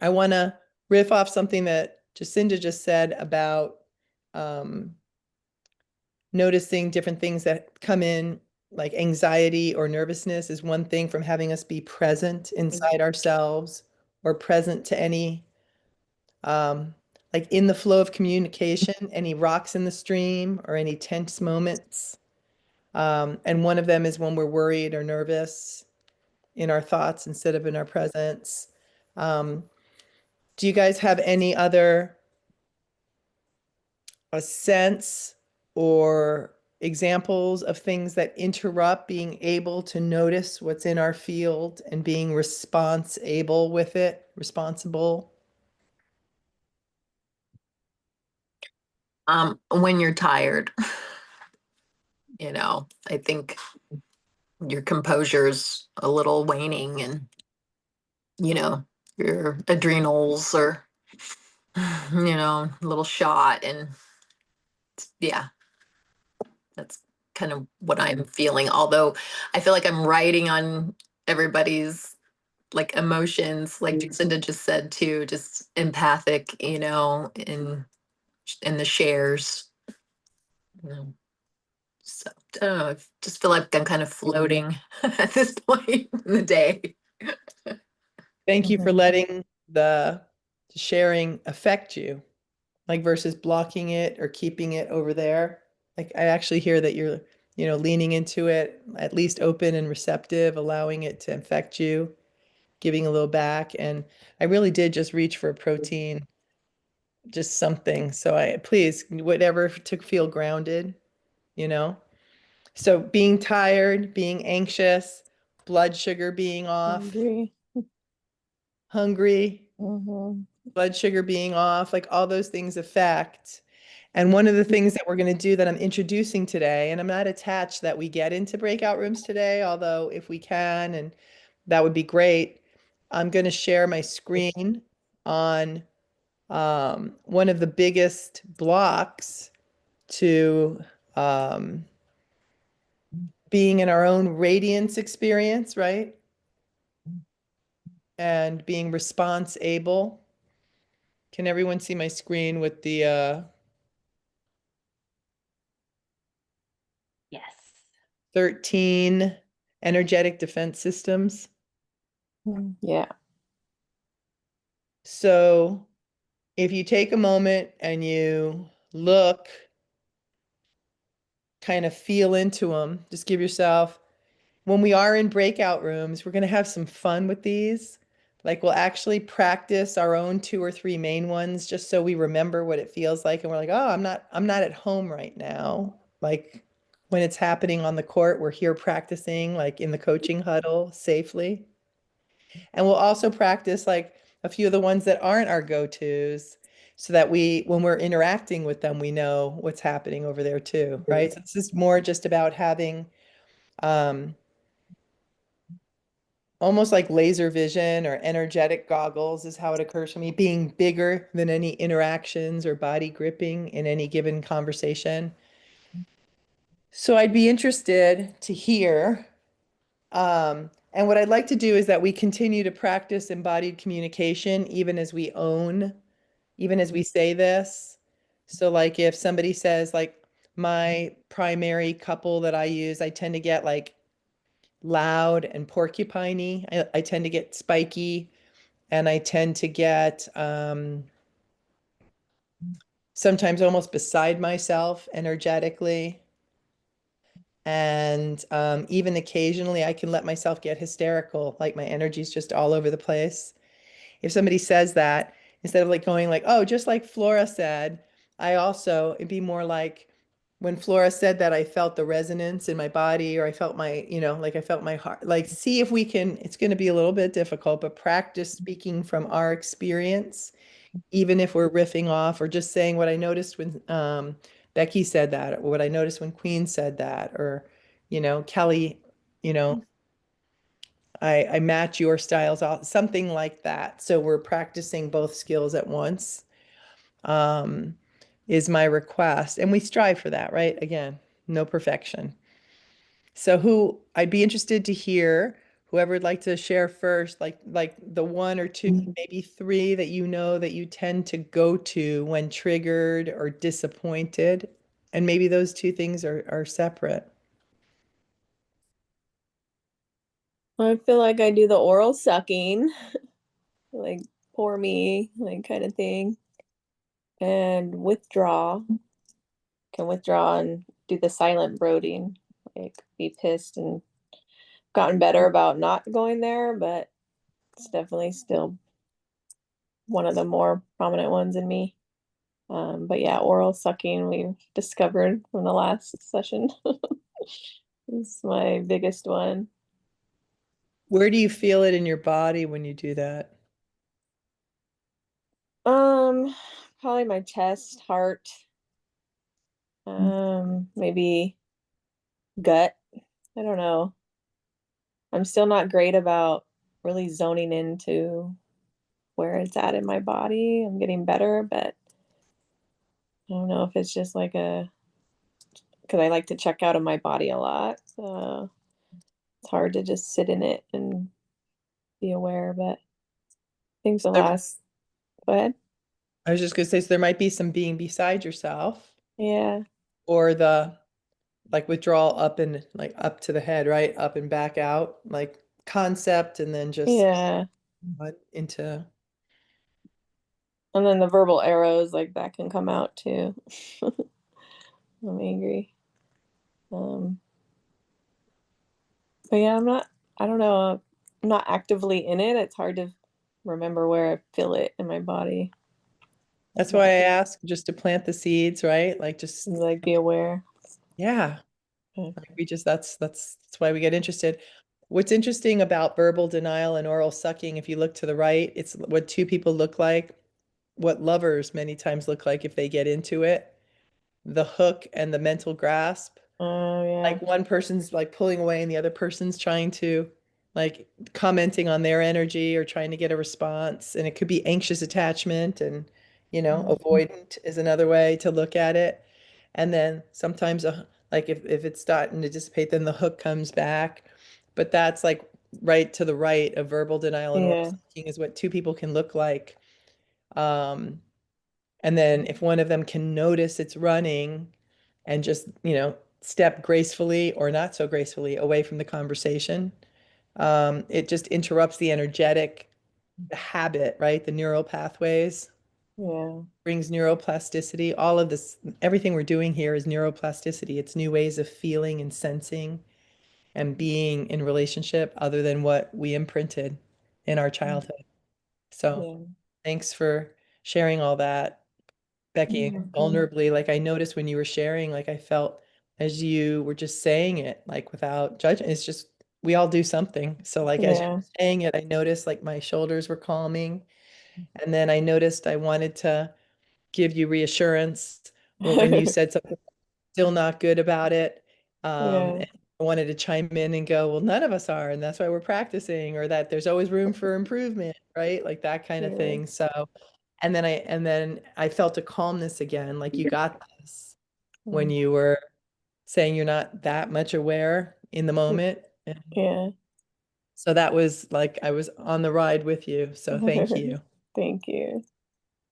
I want to riff off something that Jacinda just said about um, noticing different things that come in, like anxiety or nervousness is one thing from having us be present inside ourselves or present to any, um, like in the flow of communication, any rocks in the stream or any tense moments. And one of them is when we're worried or nervous in our thoughts instead of in our presence. Um, do you guys have any other a sense or examples of things that interrupt being able to notice what's in our field and being responsible with it, responsible? When you're tired, I think your composure's a little waning and, you know, your adrenals are, a little shot. And yeah, that's kind of what I'm feeling. Although I feel like I'm riding on everybody's like emotions, like Jacinda just said too, just empathic, in the shares. You know. So I don't know. I just feel like I'm kind of floating at this point in the day. Thank you for letting the sharing affect you, like versus blocking it or keeping it over there. Like I actually hear that you're, leaning into it, at least open and receptive, allowing it to affect you, giving a little back. And I really did just reach for a protein, just something. So I please, whatever to feel grounded, you know? So being tired, being anxious, blood sugar being off, Hungry. hungry, Mm-hmm. blood sugar being off, like all those things affect. And one of the things that we're going to do that I'm introducing today, and I'm not attached that we get into breakout rooms today, although if we can, and that would be great, I'm going to share my screen on one of the biggest blocks to um, being in our own radiance experience, right? And being response able. Can everyone see my screen with the Yes. 13 energetic defense systems? Yeah. So if you take a moment and you look, kind of feel into them, just give yourself, when we are in breakout rooms, we're going to have some fun with these. Like we'll actually practice our own two or three main ones just so we remember what it feels like and we're like, "Oh, I'm not at home right now." Like when it's happening on the court, we're here practicing like in the coaching huddle safely. And we'll also practice like a few of the ones that aren't our go-tos so that when we're interacting with them, we know what's happening over there too, right? So this is more just about having um, almost like laser vision or energetic goggles is how it occurs for me, being bigger than any interactions or body gripping in any given conversation. So I'd be interested to hear. And what I'd like to do is that we continue to practice embodied communication, even as we say this. So like if somebody says like my primary couple that I use, I tend to get like loud and porcupiney. I tend to get spiky and I tend to get sometimes almost beside myself energetically. And even occasionally, I can let myself get hysterical, like my energy's just all over the place. If somebody says that, instead of like going like, oh, just like Flora said, it'd be more like when Flora said that I felt the resonance in my body or I felt like I felt my heart. Like, see if we can, it's going to be a little bit difficult, but practice speaking from our experience even if we're riffing off or just saying what I noticed when Becky said that, or what I noticed when Queen said that, or, Kelly, you know, I match your styles out, something like that. So we're practicing both skills at once, um, is my request. And we strive for that, right? Again, no perfection. So who I'd be interested to hear whoever would like to share first, like the one or two, maybe three that you know that you tend to go to when triggered or disappointed. And maybe those two things are separate. I feel like I do the oral sucking, like poor me, like kind of thing, and can withdraw and do the silent brooding, like be pissed and gotten better about not going there, but it's definitely still one of the more prominent ones in me. But yeah, oral sucking we've discovered from the last session is my biggest one. Where do you feel it in your body when you do that? Um, Probably my chest, heart, maybe gut. I don't know. I'm still not great about really zoning into where it's at in my body. I'm getting better, but I don't know if it's just like a because I like to check out of my body a lot. So it's hard to just sit in it and be aware. But I think the There, last, go ahead. I was just gonna say, so there might be some being beside yourself Yeah. or the like withdrawal up and like up to the head, right? Up and back out, like concept, and then just Yeah. into. And then the verbal arrows, like that can come out too. I'm angry. Um, but yeah, I don't know, I'm not actively in it. It's hard to remember where I feel it in my body. That's why But I ask just to plant the seeds, right? Like just like be aware. yeah, Okay. like we just that's why we get interested. What's interesting about verbal denial and oral sucking, if you look to the right, it's what two people look like, what lovers many times look like if they get into it, the hook and the mental grasp. Oh yeah. Like one person's like pulling away and the other person's trying to like commenting on their energy or trying to get a response. And it could be anxious attachment and, avoidant is another way to look at it. And then sometimes like if it's starting to dissipate, then the hook comes back. But that's like right to the right of verbal denial and oral Yeah. sucking is what two people can look like. Um, and then if one of them can notice it's running and just, step gracefully or not so gracefully away from the conversation, it just interrupts the energetic habit, right? The neural pathways, Yeah. brings neuroplasticity. All of this, everything we're doing here is neuroplasticity. It's new ways of feeling and sensing and being in relationship other than what we imprinted in our childhood. So Yeah. thanks for sharing all that. You're Becky, welcome. vulnerably, like I noticed when you were sharing, like I felt as you were just saying it, like without judging, it's just we all do something. So like as you Yeah. were saying it, I noticed like my shoulders were calming. And then I noticed I wanted to give you reassurance when you said something still not good about it. Yeah. And I wanted to chime in and go, well, none of us are, and that's why we're practicing, or that there's always room for improvement, right? Like that kind of Yeah. thing. So and then I felt a calmness again, like you got this when Mm. you were saying you're not that much aware in the moment. And Yeah. so that was like I was on the ride with you. So thank you. Thank you.